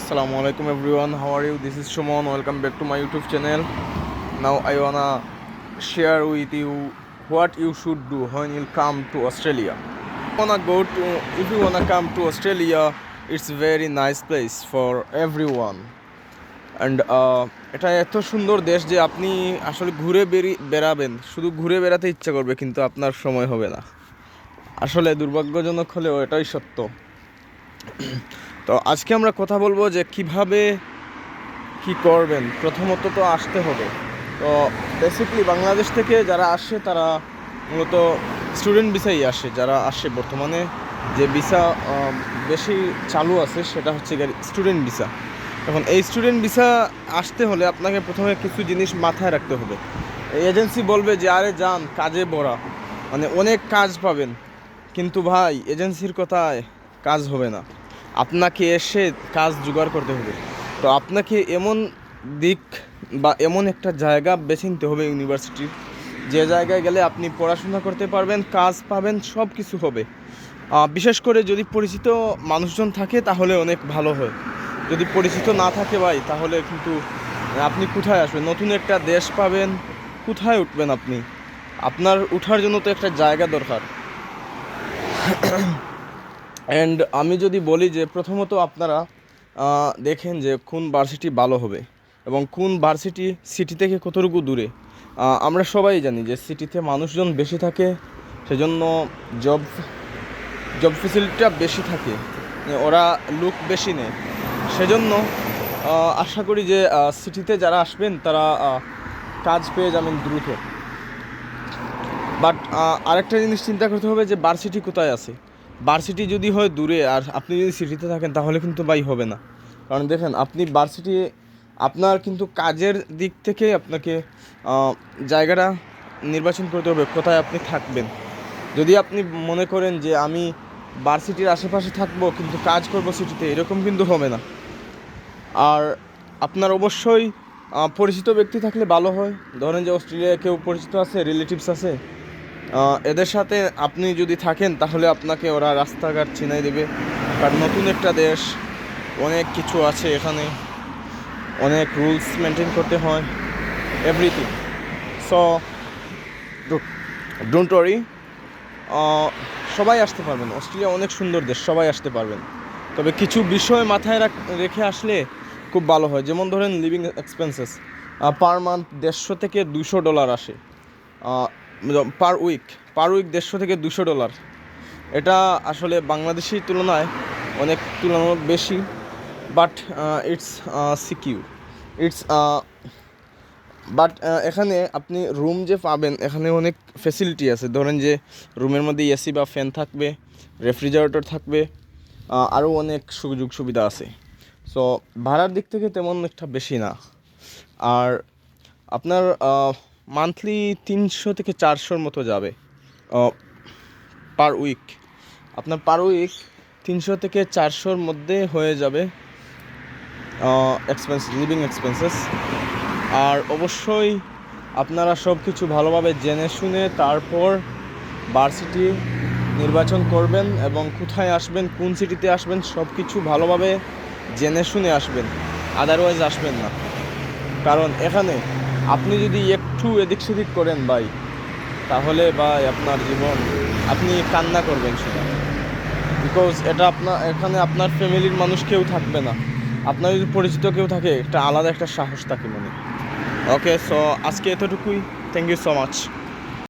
Assalamualaikum everyone, how are you? This is Shumon. Welcome back to my YouTube channel. Now I wanna share with you what you should do when you come to Australia. If you wanna come to Australia, it's a very nice place for everyone. And এটা এত সুন্দর দেশ যে আপনি আসলে বেড়াবেন, শুধু ঘুরে বেড়াতে ইচ্ছা করবে কিন্তু আপনার সময় হবে না। আসলে দুর্ভাগ্যজনক হলেও এটাই সত্য। তো আজকে আমরা কথা বলবো যে কিভাবে কি করবেন। প্রথমত তো আসতে হবে। তো বেসিক্যালি বাংলাদেশ থেকে যারা আসে তারা মূলত স্টুডেন্ট ভিসাই আসে। যারা আসে বর্তমানে যে ভিসা বেশি চালু আছে সেটা হচ্ছে স্টুডেন্ট ভিসা। এখন এই স্টুডেন্ট ভিসা আসতে হলে আপনাকে প্রথমে কিছু জিনিস মাথায় রাখতে হবে। এই এজেন্সি বলবে যে আরে যান, কাজে ভরা, মানে অনেক কাজ পাবেন, কিন্তু ভাই এজেন্সির কথায় কাজ হবে না, আপনাকে এসে কাজ জোগাড় করতে হবে। তো আপনাকে এমন দিক বা এমন একটা জায়গা বেছে নিতে হবে ইউনিভার্সিটির, যে জায়গায় গেলে আপনি পড়াশোনা করতে পারবেন, কাজ পাবেন, সব কিছু হবে। বিশেষ করে যদি পরিচিত মানুষজন থাকে তাহলে অনেক ভালো হয়। যদি পরিচিত না থাকে ভাই, তাহলে কিন্তু আপনি কোথায় আসবেন? নতুন একটা দেশ পাবেন, কোথায় উঠবেন আপনি? আপনার উঠার জন্য তো একটা জায়গা দরকার। অ্যান্ড আমি যদি বলি যে প্রথমত আপনারা দেখেন যে কোন ভার্সিটি ভালো হবে এবং কোন ভার্সিটি সিটি থেকে কতটুকু দূরে। আমরা সবাই জানি যে সিটিতে মানুষজন বেশি থাকে, সেজন্য জব ফেসিলিটিটা বেশি থাকে, ওরা লুক বেশি নেয়। সেজন্য আশা করি যে সিটিতে যারা আসবেন তারা কাজ পেয়ে যাবেন দ্রুত। বাট আরেকটা জিনিস চিন্তা করতে হবে যে ভার্সিটি কোথায় আছে। ভার্সিটি যদি হয় দূরে আর আপনি যদি সিটিতে থাকেন তাহলে কিন্তু হবে না। কারণ দেখেন, আপনি ভার্সিটি, আপনার কিন্তু কাজের দিক থেকে আপনাকে জায়গাটা নির্বাচন করতে হবে কোথায় আপনি থাকবেন। যদি আপনি মনে করেন যে আমি ভার্সিটির আশেপাশে থাকবো কিন্তু কাজ করব সিটিতে, এরকম কিন্তু হবে না। আর আপনার অবশ্যই পরিচিত ব্যক্তি থাকলে ভালো হয়। ধরেন যে অস্ট্রেলিয়ায় কেউ পরিচিত আছে, রিলেটিভস আছে, এদের সাথে আপনি যদি থাকেন তাহলে আপনাকে ওরা রাস্তাঘাট চিনাই দেবে। কারণ নতুন একটা দেশ, অনেক কিছু আছে এখানে, অনেক রুলস মেনটেন করতে হয়, এভরিথিং। সো ডোন্ট ওয়ারি, সবাই আসতে পারবেন। অস্ট্রেলিয়া অনেক সুন্দর দেশ, সবাই আসতে পারবেন। তবে কিছু বিষয় মাথায় রেখে আসলে খুব ভালো হয়। যেমন ধরেন লিভিং এক্সপেন্সেস পার মান্থ $150 থেকে $200 আসে। পার উইক $150 থেকে $200। এটা আসলে বাংলাদেশি তুলনায় অনেক তুলনামূলক বেশি, but it's secure, it's but এখানে আপনি রুম যে পাবেন, এখানে অনেক ফেসিলিটি আছে। ধরেন যে রুমের মধ্যে এসি বা ফ্যান থাকবে, রেফ্রিজারেটর থাকবে, আরও অনেক সুযোগ সুবিধা আছে। সো ভাড়ার দিক থেকে তেমন একটা বেশি না। আর আপনার মান্থলি 300 থেকে 400 মতো যাবে পার উইক। আপনার পার উইক 300 থেকে 400 মধ্যে হয়ে যাবে লিভিং এক্সপেন্সেস। আর অবশ্যই আপনারা সব কিছু ভালোভাবে জেনে শুনে তারপর ভার্সিটি নির্বাচন করবেন এবং কোথায় আসবেন, কোন সিটিতে আসবেন, সব কিছু ভালোভাবে জেনে শুনে আসবেন, আদারওয়াইজ আসবেন না। কারণ এখানে আপনি যদি একটু এদিক সেদিক করেন ভাই, তাহলে ভাই আপনার জীবন, আপনি কান্না করবেন সেটা। বিকজ এখানে আপনার ফ্যামিলির মানুষ কেউ থাকবে না। আপনার যদি পরিচিত কেউ থাকে, একটা আলাদা একটা সাহস থাকে মনে। ওকে, সো আজকে এতটুকুই। Thank you so much.